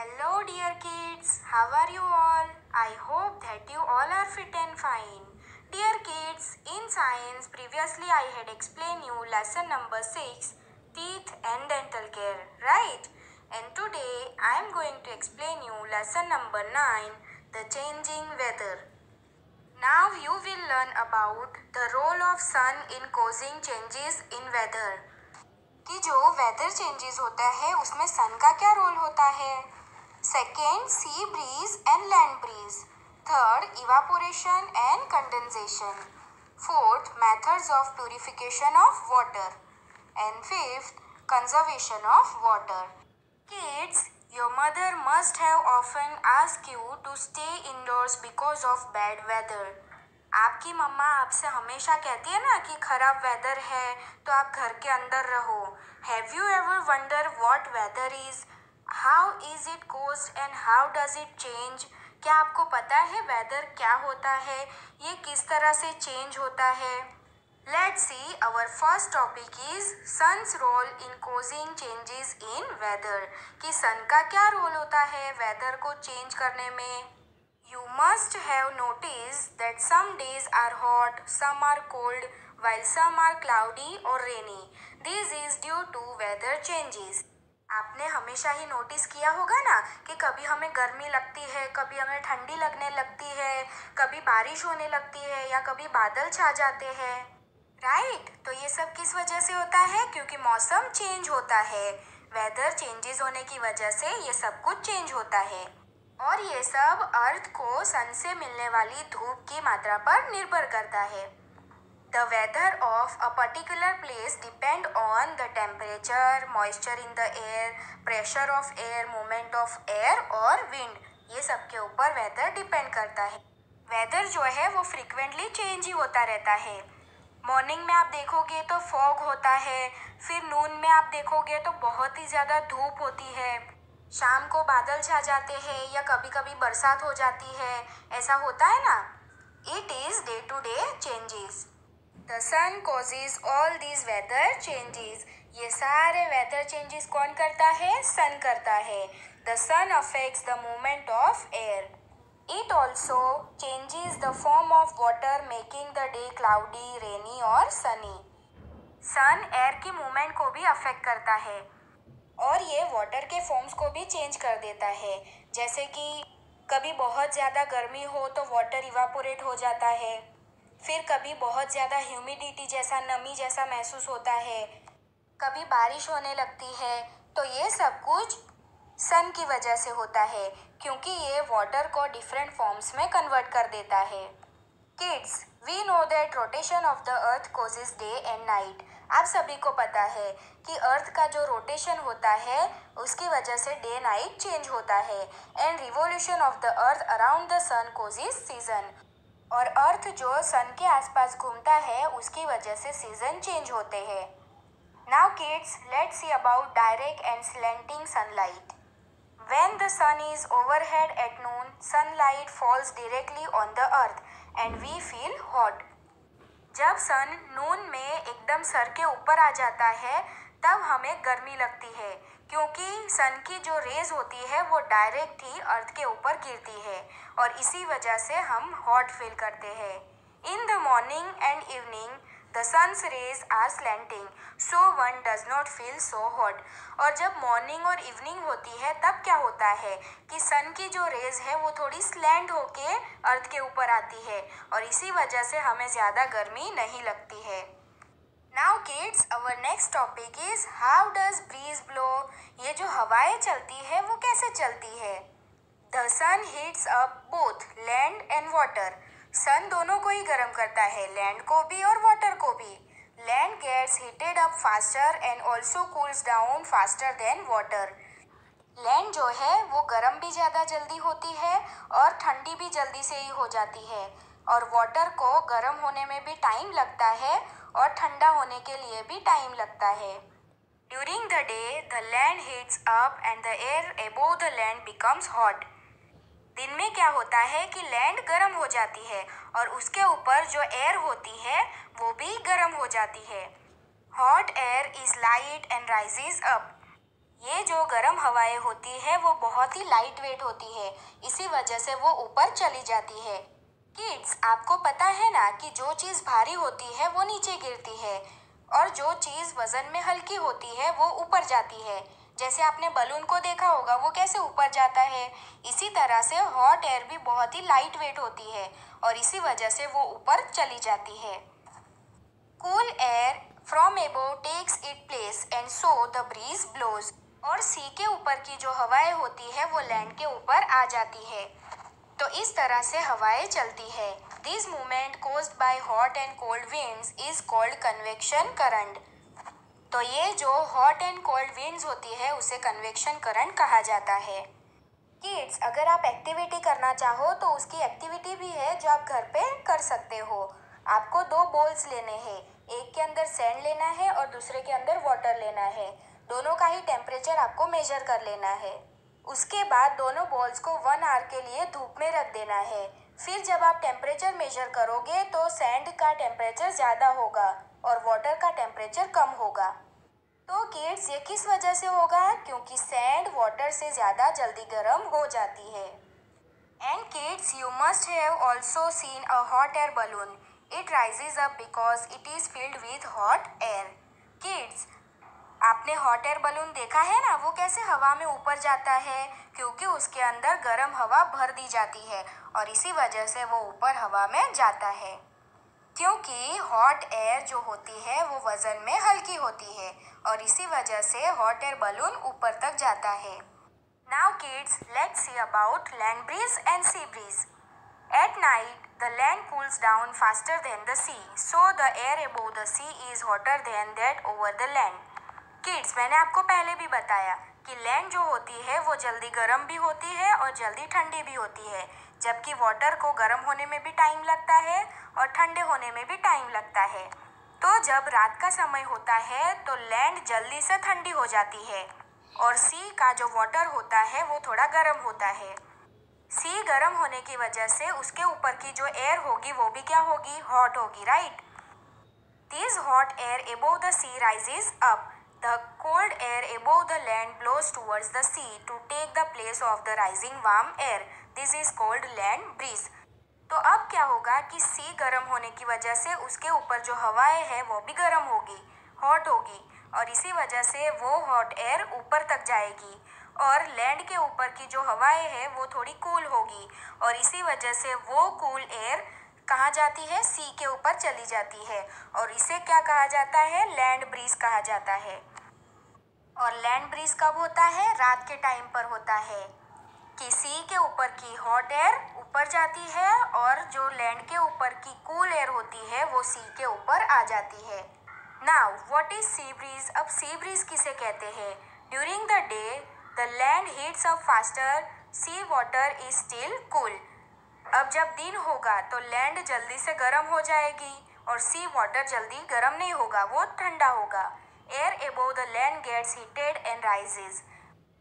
Hello, dear kids. How are you all? I hope that you all are fit and fine. Dear kids, in science, previously I had explained you lesson number 6, teeth and dental care, right? And today I am going to explain you lesson number 9, the changing weather. Now you will learn about the role of sun in causing changes in weather. कि जो weather changes होता है उसमें सन का क्या role होता है. Second, sea breeze and land breeze. Third, evaporation and condensation. Fourth, methods of purification of water. And fifth, conservation of water. Kids, your mother must have often asked you to stay indoors because of bad weather. आपकी मम्मा आपसे हमेशा कहती है ना कि खराब weather है तो आप घर के अंदर रहो. Have you ever wonder what weather is, how is it caused and how does it change. क्या आपको पता है वेदर क्या होता है, ये किस तरह से चेंज होता है. Let's see our first topic is sun's role in causing changes in weather. कि सन का क्या रोल होता है वेदर को चेंज करने में. You must have noticed that some days are hot, some are cold, while some are cloudy or rainy. This is due to weather changes. आपने हमेशा ही नोटिस किया होगा ना कि कभी हमें गर्मी लगती है, कभी हमें ठंडी लगने लगती है, कभी बारिश होने लगती है या कभी बादल छा जाते हैं. राइट, तो ये सब किस वजह से होता है. क्योंकि मौसम चेंज होता है. वेदर चेंजेस होने की वजह से ये सब कुछ चेंज होता है. और ये सब अर्थ को सन से मिलने वाली धूप की मात्रा पर निर्भर करता है. The weather of a particular place depend on the temperature, moisture in the air, pressure of air, movement of air और विंड. ये सब के ऊपर वेदर डिपेंड करता है. वेदर जो है वो फ्रिक्वेंटली चेंज ही होता रहता है. मॉर्निंग में आप देखोगे तो फॉग होता है, फिर नून में आप देखोगे तो बहुत ही ज़्यादा धूप होती है, शाम को बादल छा जाते हैं या कभी कभी बरसात हो जाती है. ऐसा होता है ना. It is day to day changes. The sun causes all these weather changes. ये सारे वेदर चेंजेस कौन करता है. सन करता है. The sun affects the movement of air. It also changes the form of water making the day cloudy, rainy और sunny. Sun air की movement को भी अफेक्ट करता है और ये वाटर के फॉर्म्स को भी चेंज कर देता है. जैसे कि कभी बहुत ज़्यादा गर्मी हो तो वाटर इवापोरेट हो जाता है, फिर कभी बहुत ज़्यादा ह्यूमिडिटी जैसा, नमी जैसा महसूस होता है, कभी बारिश होने लगती है. तो ये सब कुछ सन की वजह से होता है क्योंकि ये वाटर को डिफरेंट फॉर्म्स में कन्वर्ट कर देता है. Kids, we know that rotation of the earth causes day and night. आप सभी को पता है कि अर्थ का जो रोटेशन होता है उसकी वजह से डे नाइट चेंज होता है. And revolution of the earth around the sun causes season. और अर्थ जो सन के आसपास घूमता है उसकी वजह से सीजन चेंज होते हैं. Now kids, let's see about direct and slanting sunlight. When the sun is overhead at noon, sunlight falls directly on the earth and we feel hot. जब सन नून में एकदम सर के ऊपर आ जाता है तब हमें गर्मी लगती है क्योंकि सन की जो रेज होती है वो डायरेक्ट ही अर्थ के ऊपर गिरती है और इसी वजह से हम हॉट फील करते हैं. In the morning and evening the sun's rays are slanting so one does not feel so hot. और जब मॉर्निंग और इवनिंग होती है तब क्या होता है कि सन की जो रेज है वो थोड़ी स्लैंट होके अर्थ के ऊपर आती है और इसी वजह से हमें ज़्यादा गर्मी नहीं लगती है. Now kids, our next topic is how does breeze blow. ये जो हवाएं चलती है वो कैसे चलती है. The sun heats up both land and water. Sun दोनों को ही गर्म करता है, लैंड को भी और वाटर को भी. Land gets heated up faster and also cools down faster than water. Land जो है वो गर्म भी ज़्यादा जल्दी होती है और ठंडी भी जल्दी से ही हो जाती है. और वाटर को गर्म होने में भी टाइम लगता है और ठंडा होने के लिए भी टाइम लगता है. During the day the land heats up and the air above the land becomes hot. दिन में क्या होता है कि लैंड गर्म हो जाती है और उसके ऊपर जो एयर होती है वो भी गर्म हो जाती है. Hot air is light and rises up. ये जो गर्म हवाएं होती है वो बहुत ही लाइट वेट होती है, इसी वजह से वो ऊपर चली जाती है। किड्स, आपको पता है ना कि जो चीज़ भारी होती है वो नीचे गिरती है और जो चीज़ वजन में हल्की होती है वो ऊपर जाती है। जैसे आपने बलून को देखा होगा, वो कैसे ऊपर जाता है। इसी तरह से हॉट एयर भी बहुत ही लाइट वेट होती है और इसी वजह से वो ऊपर चली जाती है। Cool air from above takes its place and so the breeze blows. और सी के ऊपर की जो हवाएं होती है वो लैंड के ऊपर आ जाती है, तो इस तरह से हवाएं चलती है। This movement caused by hot and cold winds is called convection current. तो ये जो हॉट एंड कोल्ड विंड्स होती है उसे कन्वेक्शन करंट कहा जाता है। किड्स, अगर आप एक्टिविटी करना चाहो तो उसकी एक्टिविटी भी है जो आप घर पे कर सकते हो। आपको 2 बॉल्स लेने हैं, एक के अंदर सैंड लेना है और दूसरे के अंदर वाटर लेना है। दोनों का ही टेम्परेचर आपको मेजर कर लेना है। उसके बाद दोनों बॉल्स को 1 आवर के लिए धूप में रख देना है। फिर जब आप टेम्परेचर मेजर करोगे तो सैंड का टेम्परेचर ज़्यादा होगा और वाटर का टेम्परेचर कम होगा। तो किड्स, ये किस वजह से होगा? क्योंकि सैंड वाटर से ज़्यादा जल्दी गर्म हो जाती है। And kids, you must have also seen a hot air balloon. It rises up because it is filled with hot air. Kids, आपने हॉट एयर बलून देखा है ना, वो कैसे हवा में ऊपर जाता है? क्योंकि उसके अंदर गर्म हवा भर दी जाती है और इसी वजह से वो ऊपर हवा में जाता है। क्योंकि हॉट एयर जो होती है वो वजन में हल्की होती है और इसी वजह से हॉट एयर बलून ऊपर तक जाता है। Now kids, let's see about land breeze and sea breeze. At night, the land cools down faster than the sea, so the air above the sea is hotter than that over the land. Kids, मैंने आपको पहले भी बताया कि land जो होती है वो जल्दी गर्म भी होती है और जल्दी ठंडी भी होती है, जबकि वाटर को गर्म होने में भी टाइम लगता है और ठंडे होने में भी टाइम लगता है। तो जब रात का समय होता है तो लैंड जल्दी से ठंडी हो जाती है और सी का जो वाटर होता है वो थोड़ा गर्म होता है। सी गर्म होने की वजह से उसके ऊपर की जो एयर होगी वो भी क्या होगी? हॉट होगी, right? This hot air above the sea rises up. The cold air above the land blows towards the sea to take the place of the rising warm air. This is called land breeze. तो अब क्या होगा कि सी गर्म होने की वजह से उसके ऊपर जो हवाएं हैं वो भी गर्म होगी, हॉट होगी और इसी वजह से वो हॉट एयर ऊपर तक जाएगी और लैंड के ऊपर की जो हवाएं हैं वो थोड़ी कूल होगी और इसी वजह से वो कूल एयर कहाँ जाती है? सी के ऊपर चली जाती है और इसे क्या कहा जाता है? लैंड ब्रीज कहा जाता है। और लैंड ब्रीज कब होता है? रात के टाइम पर होता है कि सी के ऊपर की हॉट एयर ऊपर जाती है और जो लैंड के ऊपर की कूल एयर होती है वो सी के ऊपर आ जाती है। Now what is sea breeze? अब सी ब्रीज किसे कहते हैं? During the day the land heats up faster, sea water is still cool. अब जब दिन होगा तो लैंड जल्दी से गर्म हो जाएगी और सी वाटर जल्दी गर्म नहीं होगा, वो ठंडा होगा। Air above the land gets heated and rises.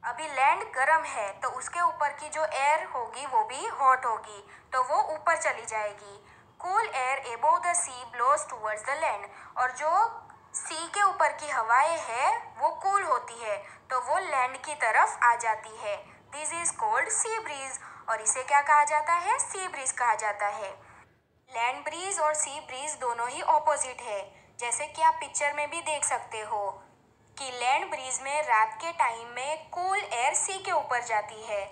अभी लैंड गर्म है तो उसके ऊपर की जो एयर होगी वो भी हॉट होगी, तो वो ऊपर चली जाएगी। Cool air above the sea blows towards the land. और जो सी के ऊपर की हवाएं है वो कूल होती है तो वो लैंड की तरफ आ जाती है। This is called sea breeze और इसे क्या कहा जाता है? सी ब्रीज कहा जाता है। लैंड ब्रीज और सी ब्रीज दोनों ही ऑपोजिट है, जैसे कि आप पिक्चर में भी देख सकते हो कि लैंड ब्रीज में रात के टाइम में कूल एयर सी के ऊपर जाती है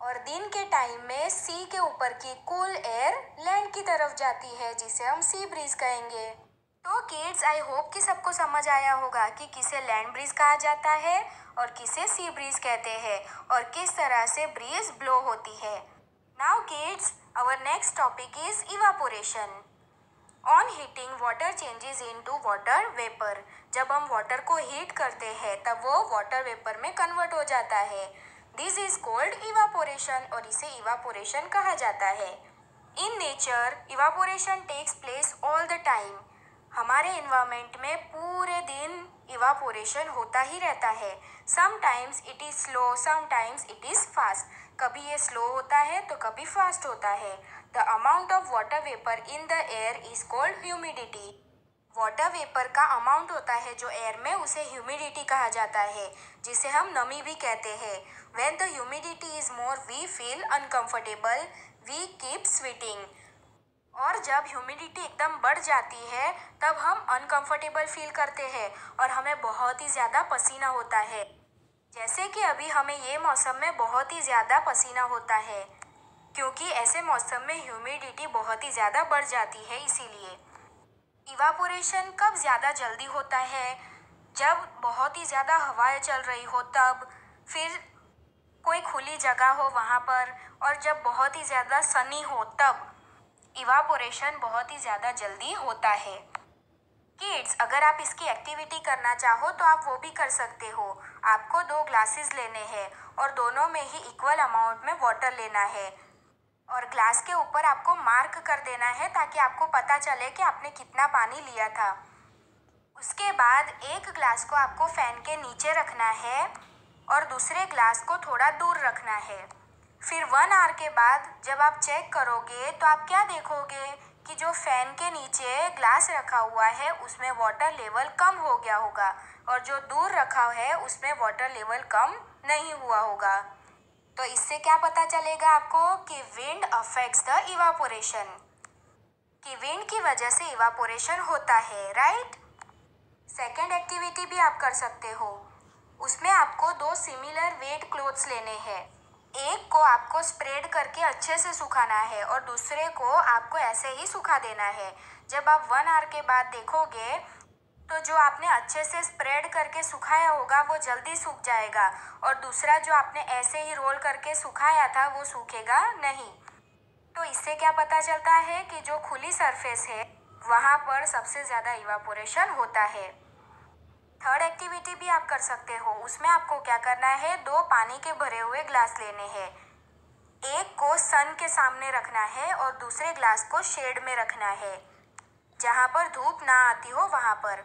और दिन के टाइम में सी के ऊपर की कूल एयर लैंड की तरफ जाती है, जिसे हम सी ब्रीज कहेंगे। तो किड्स, आई होप कि सबको समझ आया होगा कि किसे लैंड ब्रीज कहा जाता है और किसे सी ब्रीज कहते हैं और किस तरह से ब्रीज ब्लो होती है। Now kids, our next topic is evaporation. On heating water changes into water vapour. जब हम वाटर को हीट करते हैं तब वो वाटर वेपर में कन्वर्ट हो जाता है। दिस इज कॉल्ड इवापोरेशन और इसे इवापोरेशन कहा जाता है। In nature evaporation takes place all the time. हमारे इन्वायरमेंट में पूरे दिन इवापोरेशन होता ही रहता है। Sometimes it is slow, sometimes it is fast. कभी ये स्लो होता है तो कभी फास्ट होता है। The amount of water vapour in the air is called humidity. Water vapour का अमाउंट होता है जो एयर में, उसे ह्यूमिडिटी कहा जाता है, जिसे हम नमी भी कहते हैं। When the humidity is more we feel uncomfortable, we keep sweating. और जब ह्यूमिडिटी एकदम बढ़ जाती है तब हम अनकंफर्टेबल फील करते हैं और हमें बहुत ही ज़्यादा पसीना होता है। जैसे कि अभी हमें ये मौसम में बहुत ही ज़्यादा पसीना होता है, क्योंकि ऐसे मौसम में ह्यूमिडिटी बहुत ही ज़्यादा बढ़ जाती है। इसीलिए इवापोरेशन कब ज़्यादा जल्दी होता है? जब बहुत ही ज़्यादा हवाएं चल रही हो तब, फिर कोई खुली जगह हो वहाँ पर, और जब बहुत ही ज़्यादा सनी हो तब इवापोरेशन बहुत ही ज़्यादा जल्दी होता है। किड्स, अगर आप इसकी एक्टिविटी करना चाहो तो आप वो भी कर सकते हो। आपको 2 ग्लासेस लेने हैं और दोनों में ही इक्वल अमाउंट में वाटर लेना है, और ग्लास के ऊपर आपको मार्क कर देना है ताकि आपको पता चले कि आपने कितना पानी लिया था। उसके बाद एक ग्लास को आपको फैन के नीचे रखना है और दूसरे ग्लास को थोड़ा दूर रखना है। फिर 1 आवर के बाद जब आप चेक करोगे तो आप क्या देखोगे कि जो फैन के नीचे ग्लास रखा हुआ है उसमें वाटर लेवल कम हो गया होगा, और जो दूर रखा है उसमें वाटर लेवल कम नहीं हुआ होगा। तो इससे क्या पता चलेगा आपको कि विंड अफेक्ट्स द इवापोरेशन, कि विंड की वजह से इवापोरेशन होता है, राइट। सेकेंड एक्टिविटी भी आप कर सकते हो। उसमें आपको 2 सिमिलर वेट क्लोथ्स लेने हैं। एक को आपको स्प्रेड करके अच्छे से सुखाना है और दूसरे को आपको ऐसे ही सुखा देना है। जब आप 1 आवर के बाद देखोगे तो जो आपने अच्छे से स्प्रेड करके सुखाया होगा वो जल्दी सूख जाएगा, और दूसरा जो आपने ऐसे ही रोल करके सुखाया था वो सूखेगा नहीं। तो इससे क्या पता चलता है कि जो खुली सरफेस है वहाँ पर सबसे ज़्यादा इवापोरेशन होता है। थर्ड एक्टिविटी भी आप कर सकते हो। उसमें आपको क्या करना है, 2 पानी के भरे हुए ग्लास लेने हैं। एक को सन के सामने रखना है और दूसरे ग्लास को शेड में रखना है, जहाँ पर धूप ना आती हो वहाँ पर।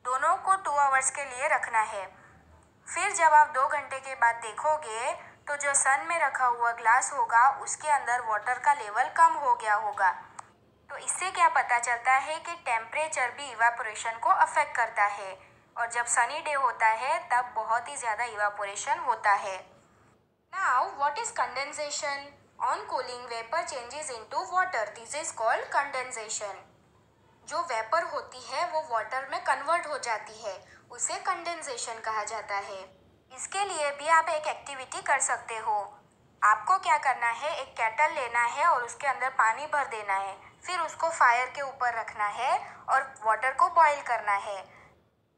दोनों को 2 आवर्स के लिए रखना है। फिर जब आप 2 घंटे के बाद देखोगे तो जो सन में रखा हुआ ग्लास होगा उसके अंदर वाटर का लेवल कम हो गया होगा। तो इससे क्या पता चलता है कि टेम्परेचर भी इवापोरेशन को अफेक्ट करता है, और जब सनी डे होता है तब बहुत ही ज़्यादा इवापोरेशन होता है। Now what is condensation? On cooling vapour changes into water, this is called condensation. जो वेपर होती है वो वाटर में कन्वर्ट हो जाती है, उसे कंडेंसेशन कहा जाता है। इसके लिए भी आप एक एक्टिविटी कर सकते हो। आपको क्या करना है, एक केटल लेना है और उसके अंदर पानी भर देना है। फिर उसको फायर के ऊपर रखना है और वाटर को बॉईल करना है।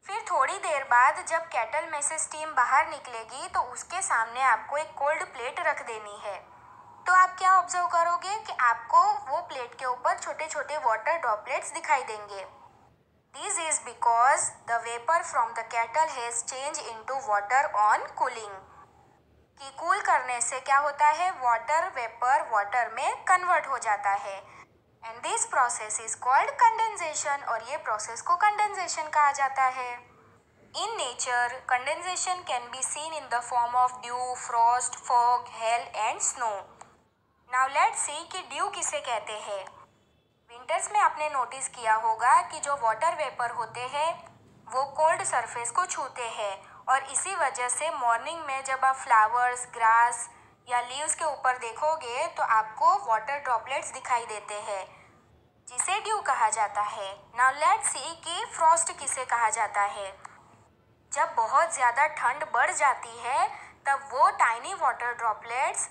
फिर थोड़ी देर बाद जब केटल में से स्टीम बाहर निकलेगी तो उसके सामने आपको एक कोल्ड प्लेट रख देनी है। तो आप क्या ऑब्जर्व करोगे कि आपको वो प्लेट के ऊपर छोटे छोटे वाटर ड्रॉपलेट्स दिखाई देंगे। This is because the vapour from the kettle has change into water on cooling. कि कूल करने से क्या होता है, वाटर वेपर वाटर में कन्वर्ट हो जाता है, and this process is called condensation, और ये प्रोसेस को कंडेंसेशन कहा जाता है। In nature condensation can be seen in the form of due, Frost, fog, hello and snow. Now let's see कि ड्यू किसे कहते हैं। विंटर्स में आपने नोटिस किया होगा कि जो वाटर वेपर होते हैं वो कोल्ड सरफेस को छूते हैं, और इसी वजह से मॉर्निंग में जब आप फ्लावर्स, ग्रास या लीव्स के ऊपर देखोगे तो आपको वाटर ड्रॉपलेट्स दिखाई देते हैं, जिसे ड्यू कहा जाता है। नाउ लेट्स सी कि फ्रॉस्ट किसे कहा जाता है। जब बहुत ज़्यादा ठंड बढ़ जाती है तब वो tiny water droplets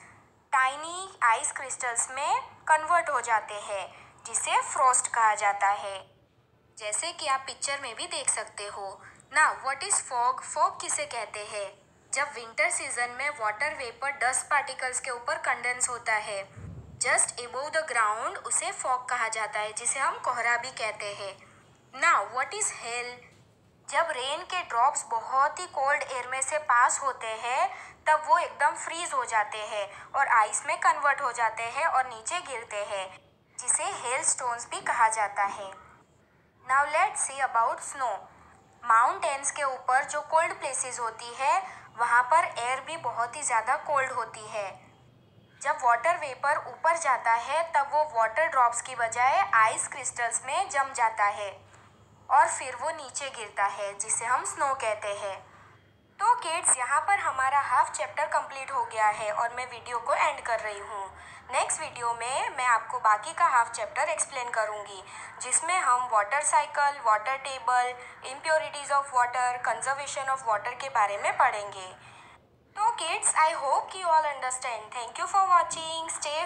tiny ice crystals में कन्वर्ट हो जाते हैं, जिसे फ्रॉस्ट कहा जाता है, जैसे कि आप पिक्चर में भी देख सकते हो। Now what is fog? Fog किसे कहते हैं? जब विंटर सीजन में वाटर वेपर डस्ट पार्टिकल्स के ऊपर कंडेंस होता है जस्ट एबोव द ग्राउंड, उसे फॉग कहा जाता है, जिसे हम कोहरा भी कहते हैं। Now what is hello? जब रेन के ड्रॉप्स बहुत ही कोल्ड एयर में से पास होते हैं तब वो एकदम फ्रीज हो जाते हैं और आइस में कन्वर्ट हो जाते हैं और नीचे गिरते हैं, जिसे हेल स्टोन्स भी कहा जाता है। Now let's see about snow. Mountains के ऊपर जो कोल्ड प्लेसेस होती है वहाँ पर एयर भी बहुत ही ज़्यादा कोल्ड होती है। जब वाटर वेपर ऊपर जाता है तब वो वाटर ड्रॉप्स की बजाय आइस क्रिस्टल्स में जम जाता है, और फिर वो नीचे गिरता है जिसे हम स्नो कहते हैं। तो किड्स, यहाँ पर हमारा हाफ चैप्टर कंप्लीट हो गया है और मैं वीडियो को एंड कर रही हूँ। नेक्स्ट वीडियो में मैं आपको बाकी का हाफ चैप्टर एक्सप्लेन करूँगी, जिसमें हम water cycle, water table, impurities of water, conservation of water के बारे में पढ़ेंगे। तो kids, I hope you all understand. Thank you for watching. Stay